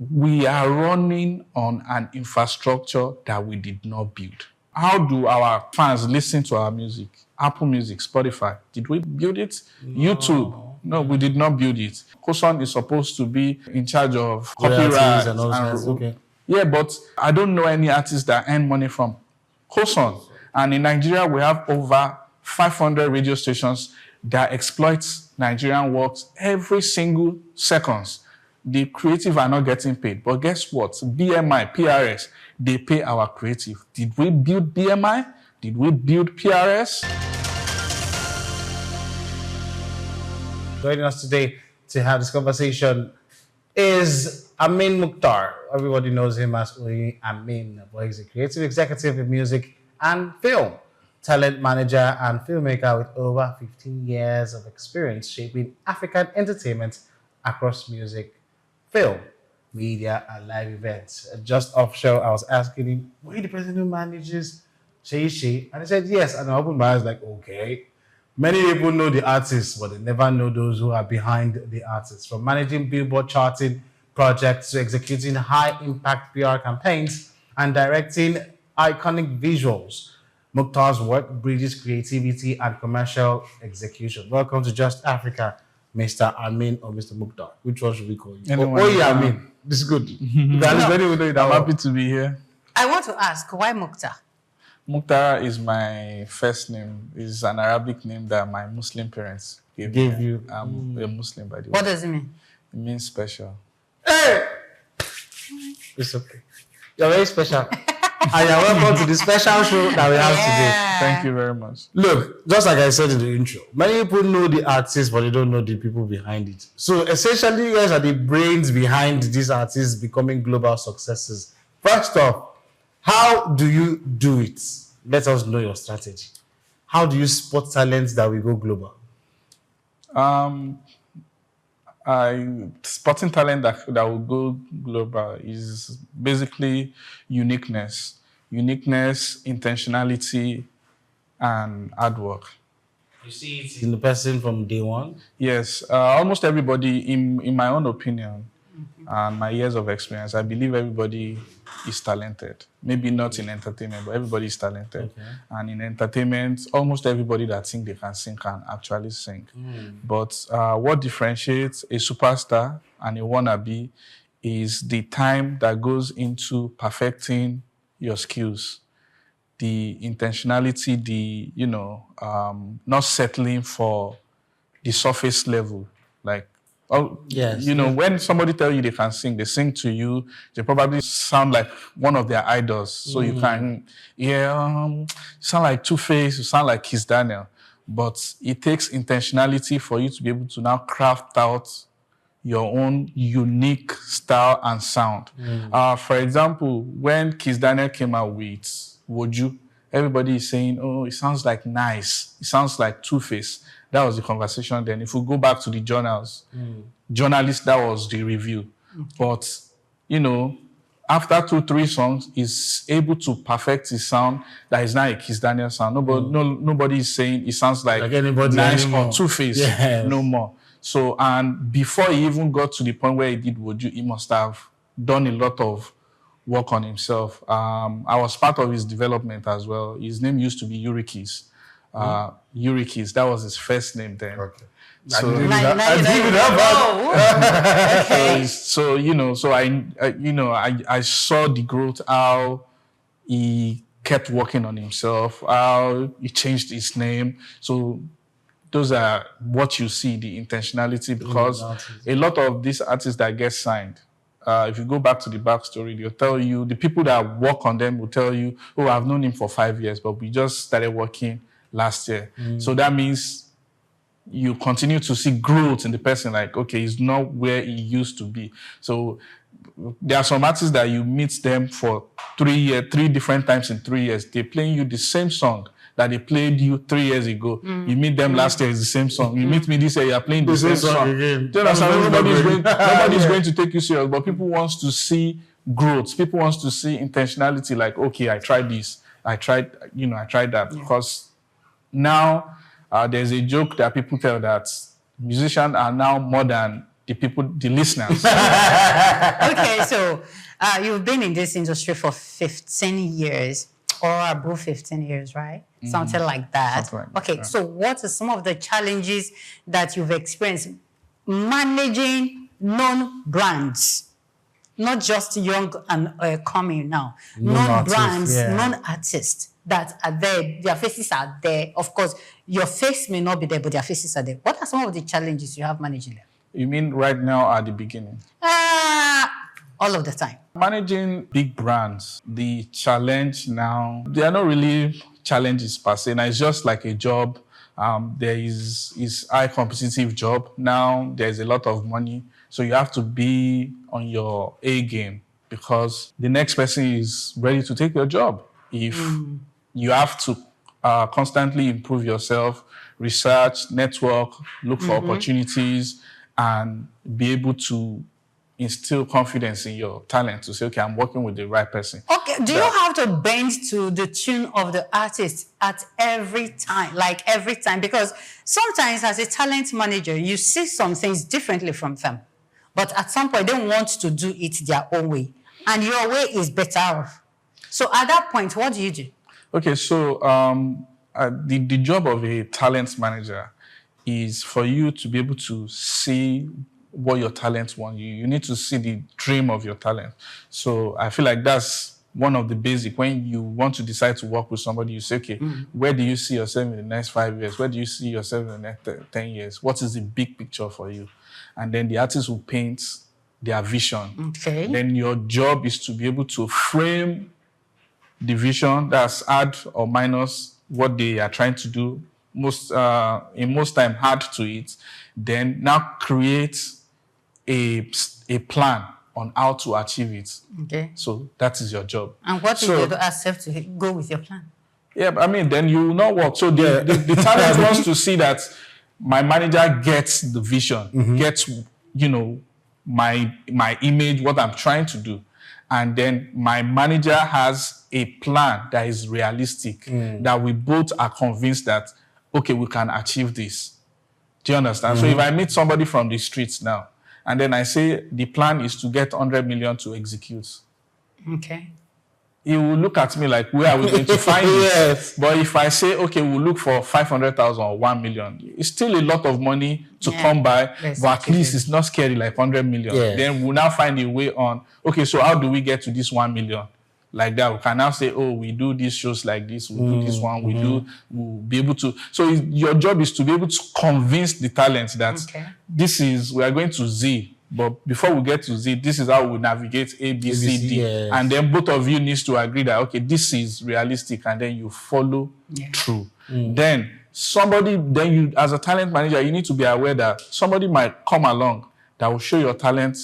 We are running on an infrastructure that we did not build. How do our fans listen to our music? Apple Music, Spotify, did we build it? No. YouTube, no, we did not build it. Kosan is supposed to be in charge of copyright and all that. Okay. Yeah, but I don't know any artists that earn money from Kosan. And in Nigeria, we have over 500 radio stations that exploit Nigerian works every single seconds. The creative are not getting paid. But guess what? BMI, PRS, they pay our creative. Did we build BMI? Did we build PRS? Joining us today to have this conversation is Ameen Muktar. Everybody knows him as Ameen, but he's a creative executive in music and film, talent manager and filmmaker with over 15 years of experience shaping African entertainment across music, film, media, and live events. Just off show, I was asking him, were you the person who manages She? And he said, yes. And I opened my eyes like, okay. Many people know the artists, but they never know those who are behind the artists. From managing Billboard charting projects to executing high-impact PR campaigns and directing iconic visuals, Mukhtar's work bridges creativity and commercial execution. Welcome to Just Africa, Mr. Ameen or Mr. Muktar. Which one should we call you? Ameen. This is good. I'm happy to be here. I want to ask, why Muktar? Muktar is my first name. It's an Arabic name that my Muslim parents gave you. I'm a Muslim, by the way. What does it mean? It means special. Hey! It's okay. You're very special. And you're welcome to the special show that we have today. Thank you very much. Look, just like I said in the intro, many people know the artists, but they don't know the people behind it. So essentially, you guys are the brains behind these artists becoming global successes. First off, how do you do it? Let us know your strategy. How do you spot talents that will go global? Spotting talent that will go global is basically uniqueness, intentionality, and hard work. You see it in the person from day one? Yes, almost everybody, in my own opinion and my years of experience, I believe everybody is talented. Maybe not in entertainment, but everybody is talented. Okay. And in entertainment, almost everybody that thinks they can sing can actually sing. But what differentiates a superstar and a wannabe is the time that goes into perfecting your skills, the intentionality, not settling for the surface level. Like, when somebody tells you they can sing, they sing to you, they probably sound like one of their idols. So you can, sound like Two-Face, you sound like Kiss Daniel. But it takes intentionality for you to be able to now craft out your own unique style and sound. For example, when Kiss Daniel came out with Woju, everybody is saying, oh, it sounds like Nice. It sounds like Two-Face. That was the conversation then. If we go back to the journals, journalists, that was the review. But, after 2-3 songs, he's able to perfect his sound that is not a Kiss Daniel sound. Nobody is saying it sounds like Nice or Two-Face. Yes. No more. So, and before he even got to the point where he did Woju, he must have done a lot of work on himself. I was part of his development as well. His name used to be Eurykis. Eurykis, that was his first name then. Okay. So, I saw the growth, how he kept working on himself, how he changed his name. So those are what you see, the intentionality, because a lot of these artists that get signed, if you go back to the backstory, they'll tell you, the people that work on them will tell you, oh, I've known him for 5 years, but we just started working last year. So that means you continue to see growth in the person, like, okay, he's not where he used to be. So there are some artists that you meet them for 3 years, 3 different times in 3 years. They're playing you the same song that they played you 3 years ago. You meet them last year, it's the same song. You meet me this year, you're playing the same song. Again. Nobody's going to take you serious, but people want to see growth. People want to see intentionality, like, okay, I tried this. I tried that. Because now there's a joke that people tell that musicians are now more than the listeners. Okay, so you've been in this industry for 15 years or above 15 years, right? Something like that. Something like that, Okay, yeah. so what are some of the challenges that you've experienced managing known brands? Not just young and coming now. Known Known artists, brands, yeah. known artists that are there. Their faces are there. Of course, your face may not be there, but their faces are there. What are some of the challenges you have managing them? You mean right now at the beginning? All of the time. Managing big brands, the challenge now, they are not really challenges per se. Now it's just like a job. There is high competitive job. Now there's a lot of money. So you have to be on your A game because the next person is ready to take your job. If you have to constantly improve yourself, research, network, look for opportunities, and be able to instill confidence in your talent to say, okay, I'm working with the right person. Okay, do you have to bend to the tune of the artist at every time, like every time? Because sometimes as a talent manager, you see some things differently from them. But at some point, they want to do it their own way. And your way is better off. So at that point, what do you do? Okay, so the job of a talent manager is for you to be able to see what your talents want. You need to see the dream of your talent. So I feel like that's one of the basic. When you want to decide to work with somebody, you say, okay, where do you see yourself in the next 5 years? Where do you see yourself in the next 10 years? What is the big picture for you? And then the artist will paint their vision. Okay. Then your job is to be able to frame the vision that's add or minus what they are trying to do, in most time add to it, then now create a plan on how to achieve it. Okay. So that is your job. And what if So- you don't accept to go with your plan? Yeah, but I mean, then you will not work. So the talent wants to see that my manager gets the vision, gets, my image, what I'm trying to do. And then my manager has a plan that is realistic, that we both are convinced that, okay, we can achieve this. Do you understand? So if I meet somebody from the streets now, and then I say the plan is to get 100 million to execute, Okay. he will look at me like, where are we going to find it? Yes. But if I say, okay, we'll look for 500,000 or 1 million, it's still a lot of money to Yeah. come by, Yes, but at it least is. it's not scary like 100 million. Yes. Then we'll now find a way on, okay, so how do we get to this 1 million? Like that, we can now say, oh, we do these shows like this, we do this one, we'll be able to. So your job is to be able to convince the talent that Okay. we are going to Z. But before we get to Z, this is how we navigate A, B, C, D. yes. And then both of you needs to agree that, okay, this is realistic, and then you follow through. Then you, as a talent manager, you need to be aware that somebody might come along that will show your talent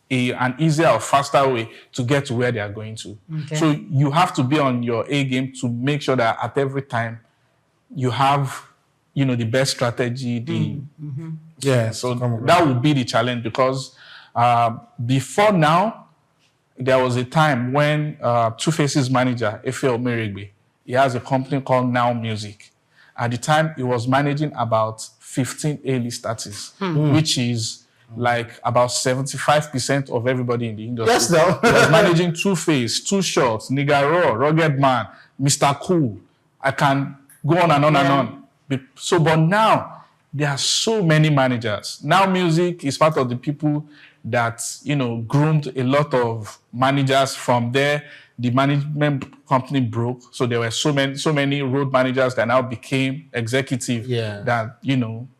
an easier or faster way to get to where they are going to. Okay. So you have to be on your A game to make sure that at every time you have, the best strategy, Yeah. so that would be the challenge because before now, there was a time when Two Faces manager, Efe Omerigbe, he has a company called Now Music. At the time, he was managing about 15 A-list artists, which is like about 75% of everybody in the industry. Yes, no. He was managing Two Face, Two Shots, Nigga Raw, Rugged Man, Mr. Cool. I can go on and on and on. So, but now, there are so many managers. Now Music is part of the people that, groomed a lot of managers from there. The management company broke. So there were so many road managers that now became executive that,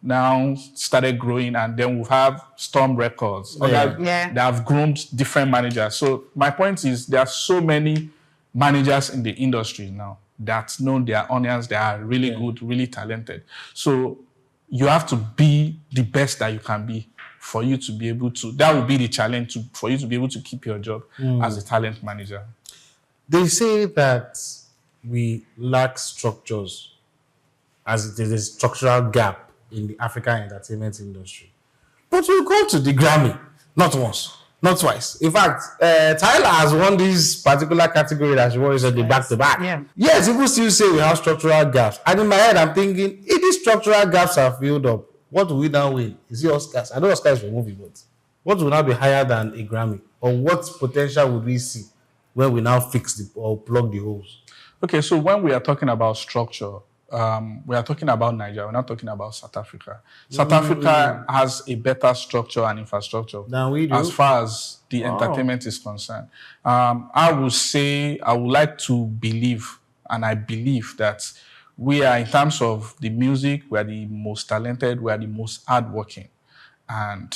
now started growing. And then we have Storm Records that have groomed different managers. So my point is there are so many managers in the industry now that know their onions. They are really good, really talented. So you have to be the best that you can be for you to be able to, that will be the challenge for you to be able to keep your job as a talent manager. They say that we lack structures, as there's a structural gap in the African entertainment industry. But we go to the Grammy, not once, not twice. In fact, Tyler has won this particular category that she won the back-to-back. Yeah. Yes, people still say we have structural gaps. And in my head, I'm thinking, if these structural gaps are filled up, what will we now win? Is it Oscars? I know Oscars for movie, but what will now be higher than a Grammy? Or what potential would we see when we now fix or plug the holes? Okay, so when we are talking about structure, we are talking about Nigeria. We're not talking about South Africa. South Africa has a better structure and infrastructure Than we do. as far as the entertainment is concerned. I would say, I would like to believe, and I believe that we are, in terms of the music, we are the most talented, we are the most hardworking, and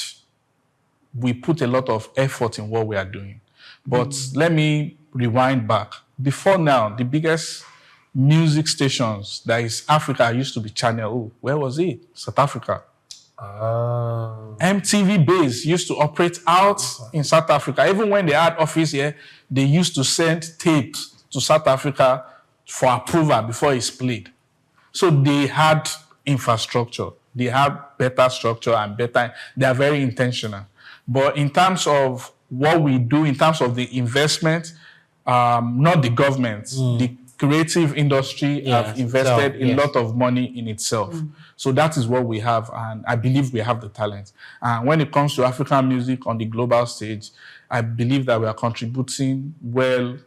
we put a lot of effort in what we are doing. But let me rewind back. Before now, the biggest music stations that is Africa used to be Channel O. Where was it? South Africa. MTV Base used to operate out in South Africa. Even when they had office here, they used to send tapes to South Africa for approval before it's played. So they had infrastructure. They have better structure and better. They are very intentional. But in terms of what we do, in terms of the investment, not the government, the creative industry have invested a lot of money in itself. So that is what we have, and I believe we have the talent. And when it comes to African music on the global stage, I believe that we are contributing well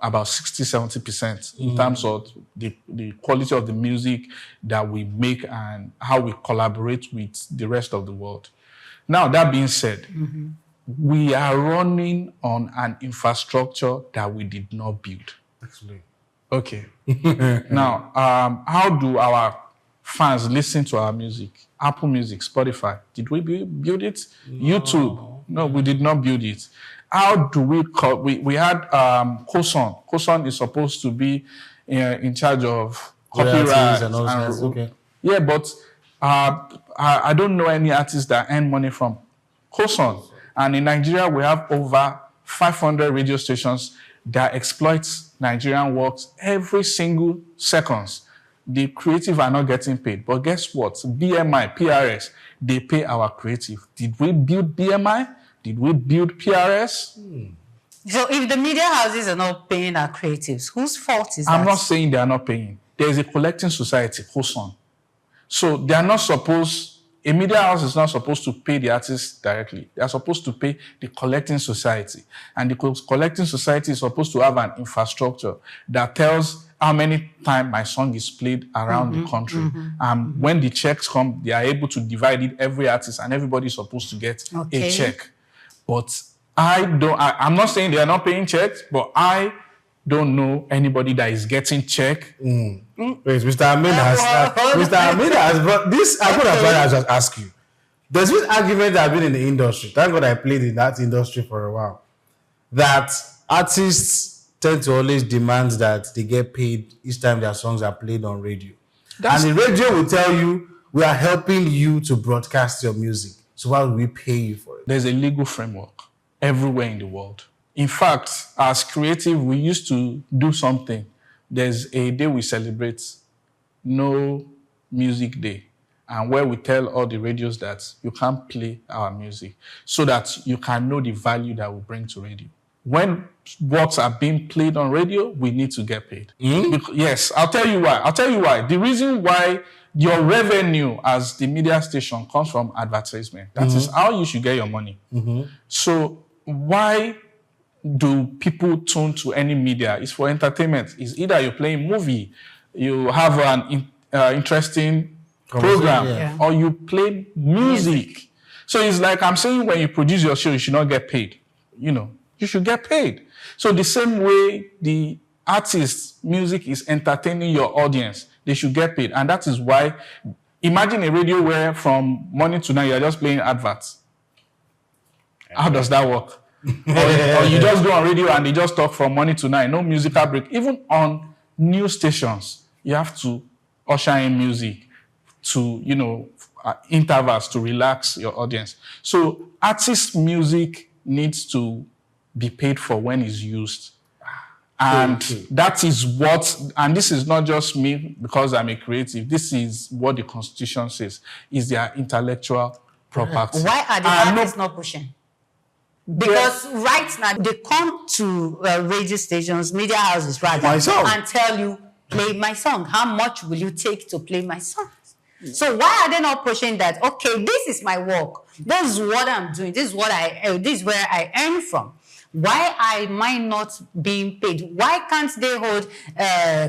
about 60-70% in terms of the quality of the music that we make and how we collaborate with the rest of the world. Now, that being said, we are running on an infrastructure that we did not build. Actually. Okay. Now, how do our fans listen to our music? Apple Music, Spotify. Did we build it? No. YouTube. No, we did not build it. How do we had Koson. Koson is supposed to be in charge of copyright and all that. Okay. Yeah, but I don't know any artists that earn money from Koson. And in Nigeria, we have over 500 radio stations that exploit Nigerian works every single seconds. The creative are not getting paid. But guess what? BMI, PRS, they pay our creative. Did we build BMI? Did we build PRS? So if the media houses are not paying our creatives, whose fault is that? I'm not saying they are not paying. There is a collecting society, COSON. So they are not supposed, a media house is not supposed to pay the artists directly. They are supposed to pay the collecting society. And the collecting society is supposed to have an infrastructure that tells how many times my song is played around the country. When the checks come, they are able to divide it, every artist, and everybody is supposed to get a check. But I'm not saying they are not paying checks, but I don't know anybody that is getting check. Wait, Mr. Ameen has brought this. I could have just ask you. There's this argument that I've been in the industry. Thank God I played in that industry for a while. That artists tend to always demand that they get paid each time their songs are played on radio. And the radio will tell you, we are helping you to broadcast your music. So why would we pay you for it? There's a legal framework everywhere in the world. In fact, as creative, we used to do something. There's a day we celebrate, No Music Day, and where we tell all the radios that you can't play our music so that you can know the value that we bring to radio. When works are being played on radio, we need to get paid. Yes, I'll tell you why. The reason why your revenue as the media station comes from advertisement. That is how you should get your money. So why do people tune to any media? It's for entertainment. It's either you're playing movie, you have an interesting program, or you play music. So it's like I'm saying, when you produce your show, you should not get paid. You should get paid. So the same way the artist's music is entertaining your audience, they should get paid. And that is why, imagine a radio where from morning to night you're just playing adverts. How does that work? or you just go on radio and they just talk from morning to night, no musical break. Even on news stations, you have to usher in music to, intervals to relax your audience. So artist music needs to be paid for when it's used. And that is and this is not just me because I'm a creative, this is what the Constitution says, is their intellectual property. Why are the artists not pushing? Because right now, they come to radio stations, media houses rather, and tell you, play my song. How much will you take to play my song? So why are they not pushing that? Okay, this is my work. This is what I'm doing. This is where I earn from. Why am I not being paid? Why can't they hold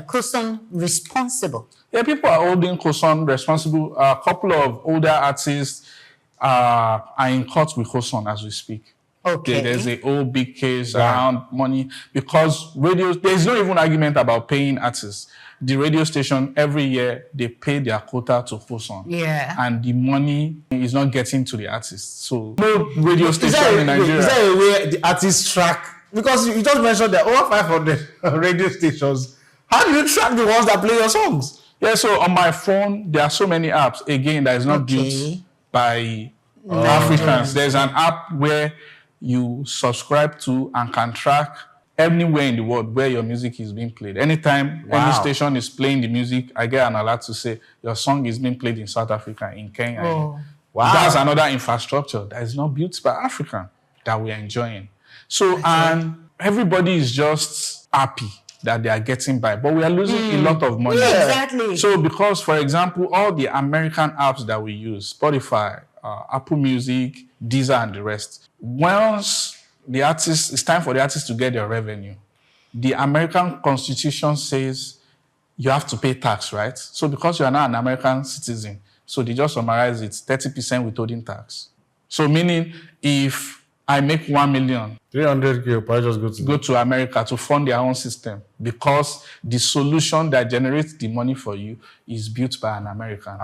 Kusun responsible? Yeah, people are holding Koson responsible. A couple of older artists are in court with Koson as we speak. Okay. There's a whole big case around money because there's no even argument about paying artists. The radio station every year they pay their quota to Koson. Yeah. And the money is not getting to the artists. So no radio station in Nigeria. Is there a way the artists track? Because you just mentioned that over 500 radio stations. How do you track the ones that play your songs? Yeah, so on my phone, there are so many apps, again, that is not built by Africans. There's an app where you subscribe to and can track anywhere in the world where your music is being played. Anytime any station is playing the music, I get an alert to say, your song is being played in South Africa, in Kenya. Oh. Wow. That's another infrastructure that is not built by African that we're enjoying. So, and everybody is just happy that they are getting by, but we are losing a lot of money. Yeah, exactly. So because, for example, all the American apps that we use, Spotify, Apple Music, Deezer, and the rest, once it's time for the artist to get their revenue, the American Constitution says you have to pay tax, right? So because you are not an American citizen, so they just summarize it, 30% withholding tax. So meaning if I make 1 million, 300K, probably just go to America to fund their own system because the solution that generates the money for you is built by an American.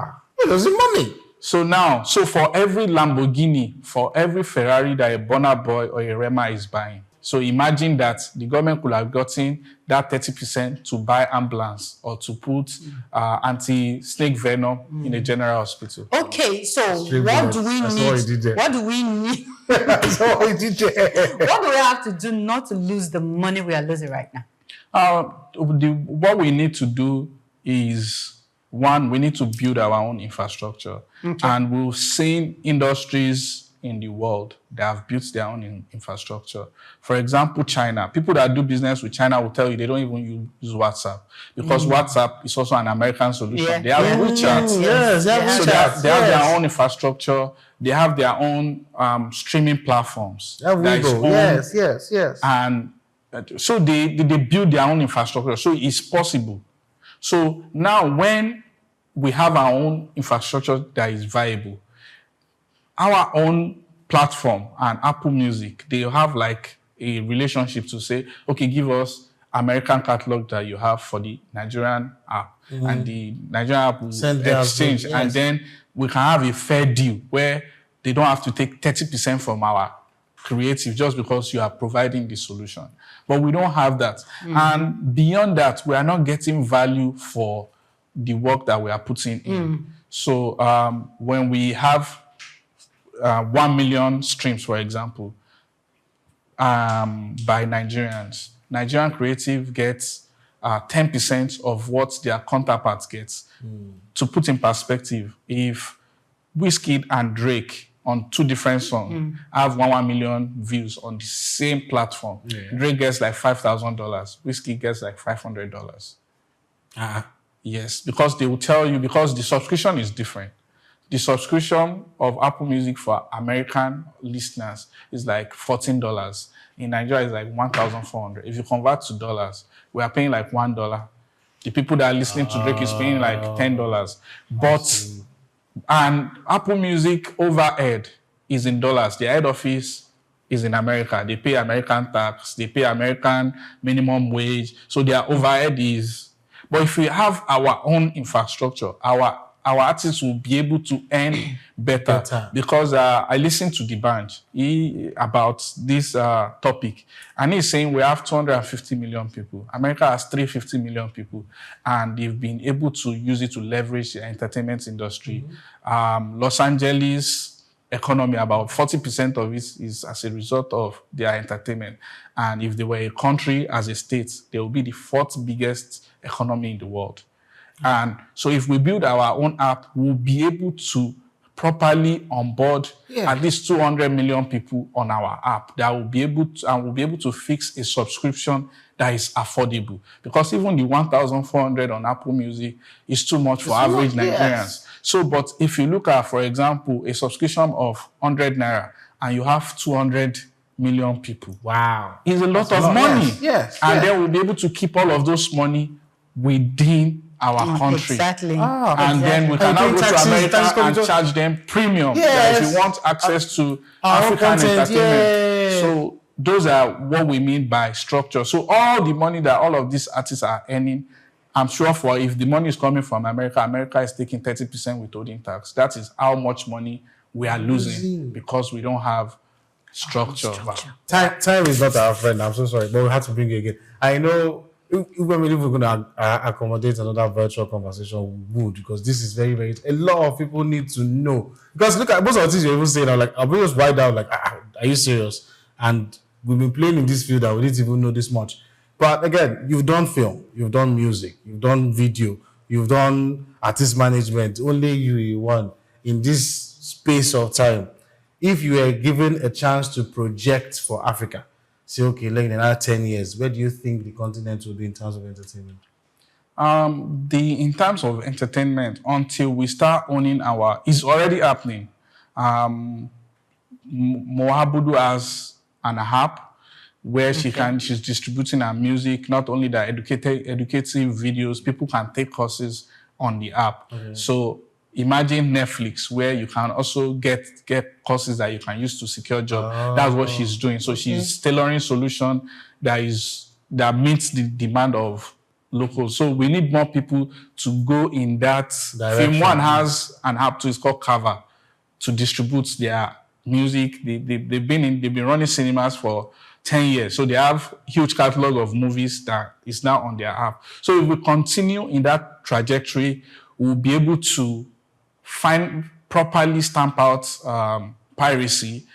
There's the money. So for every Lamborghini, for every Ferrari that a Burna Boy or a Rema is buying, so imagine that the government could have gotten that 30% to buy ambulance or to put anti-snake venom in a general hospital. Okay, so what do we need? What do we need? What do we have to do not to lose the money we are losing right now? What we need to do is, one, we need to build our own infrastructure. Okay. And we've seen industries in the world that have built their own infrastructure. For example, China. People that do business with China will tell you they don't even use WhatsApp because WhatsApp is also an American solution. Yeah. They have WeChat. Yes, they have WeChat. So they have their own infrastructure. They have their own streaming platforms. Yes. And so they build their own infrastructure. So it's possible. So now when we have our own infrastructure that is viable, our own platform and Apple Music, they have like a relationship to say, okay, give us American catalog that you have for the Nigerian app, and the Nigerian app will exchange, and then we can have a fair deal where they don't have to take 30% from our creative just because you are providing the solution. But we don't have that. And beyond that, we are not getting value for the work that we are putting in. So when we have 1 million streams, for example, by Nigerians, Nigerian creative gets 10% of what their counterparts get. To put in perspective, if Wizkid and Drake on 2 different songs have 1 million views on the same platform, Drake gets like $5,000, Wizkid gets like $500. Yes, because they will tell you, because the subscription is different. The subscription of Apple Music for American listeners is like $14. In Nigeria, it's like $1,400. If you convert to dollars, we are paying like $1. The people that are listening to Drake is paying like $10. But, and Apple Music overhead is in dollars. Their head office is in America. They pay American tax. They pay American minimum wage. So their overhead is... But if we have our own infrastructure, our artists will be able to earn better. Because I listened to the band about this topic, and he's saying we have 250 million people. America has 350 million people, and they've been able to use it to leverage the entertainment industry. Los Angeles economy, about 40% of it is as a result of their entertainment. And if they were a country as a state, they will be the 4th biggest economy in the world. And so if we build our own app, we'll be able to properly onboard Yeah. at least 200 million people on our app that will be able to, and will be able to fix a subscription that is affordable. Because even the 1,400 on Apple Music is too much for average Nigerians. Yes. So, but if you look at, for example, a subscription of 100 naira and you have 200 million people, Wow. it's a lot That's of a lot. money. Yes. And Yeah. then we'll be able to keep all of those money within our country. Exactly. And then we can now go to America and charge them premium. That if you want access to African content, entertainment. yeah. So those are what we mean by structure. So all the money that all of these artists are earning, I'm sure for if the money is coming from America, America is taking 30% withholding tax. That is how much money we are losing because we don't have structure. Time is not our friend. I'm so sorry, but we have to bring it again. I know if we're going to accommodate another virtual conversation, we would, because this is very, very. A lot of people need to know. Because look at most of the things you're even saying. I'm like, I'll just write down, like, are you serious? And we've been playing in this field that we didn't even know this much. But again, you've done film, you've done music, you've done video, you've done artist management. Only you won in this space of time. If you were given a chance to project for Africa, say, okay, like in another 10 years, where do you think the continent will be in terms of entertainment? In terms of entertainment, until we start owning it's already happening. Moabudu has an app where she's distributing her music, not only the educative videos, people can take courses on the app. So imagine Netflix, where you can also get courses that you can use to secure job. That's what she's doing. So she's tailoring solution that meets the demand of locals. So we need more people to go in that direction. Film One has an app too, it's called Cover, to distribute their music. They've been running cinemas for 10 years. So they have huge catalog of movies that is now on their app. So if we continue in that trajectory, we'll be able to properly stamp out piracy,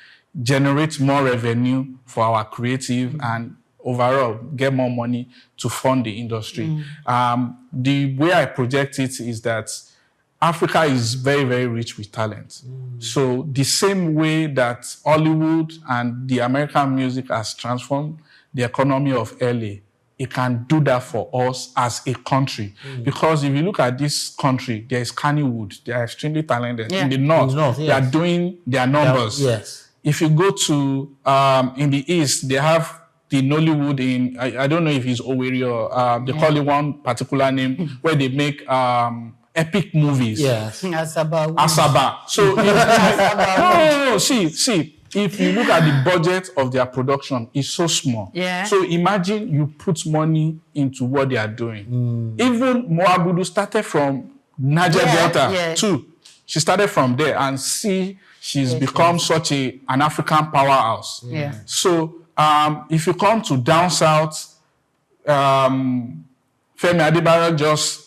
generate more revenue for our creative, and overall get more money to fund the industry. The way I project it is that Africa is very, very rich with talent. So the same way that Hollywood and the American music has transformed the economy of LA, it can do that for us as a country. Because if you look at this country, there is Kannywood. They are extremely talented. In the north, they are doing their numbers. If you go to, in the east, they have the Nollywood in, I don't know if it's Owerri or they call it one particular name, where they make epic movies. Asaba. So, no. See, if you look at the budget of their production, it's so small. So imagine you put money into what they are doing. Even Moabudu started from Niger Delta too. She started from there, and she's become such an African powerhouse. So if you come to down south, Femi Adebayo just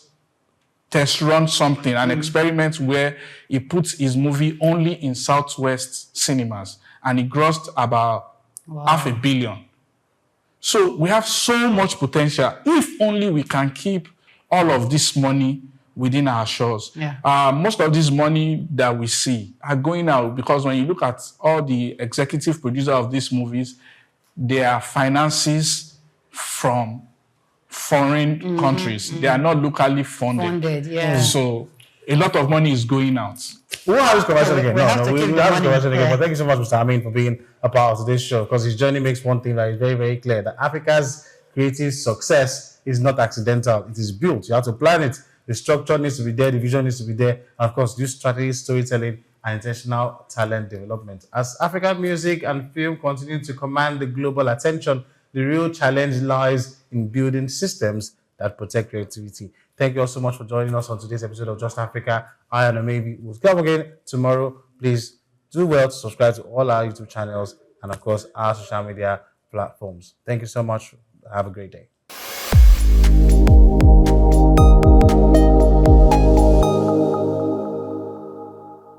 test run something, an experiment where he puts his movie only in Southwest cinemas, and it grossed about $500 million. So we have so much potential if only we can keep all of this money within our shores. Most of this money that we see are going out because when you look at all the executive producers of these movies, they are finances from foreign countries. They are not locally funded. So a lot of money is going out. We'll have this conversation again. We'll have this conversation again. But thank you so much, Mr. Ameen, for being a part of today's show, because his journey makes one thing that is very, very clear, that Africa's creative success is not accidental. It is built. You have to plan it. The structure needs to be there. The vision needs to be there. And of course, use strategy, storytelling, and intentional talent development. As African music and film continue to command the global attention, the real challenge lies in building systems that protect creativity. Thank you all so much for joining us on today's episode of Just Africa. I am Maybe. We'll come again tomorrow. Please do well to subscribe to all our YouTube channels and, of course, our social media platforms. Thank you so much. Have a great day.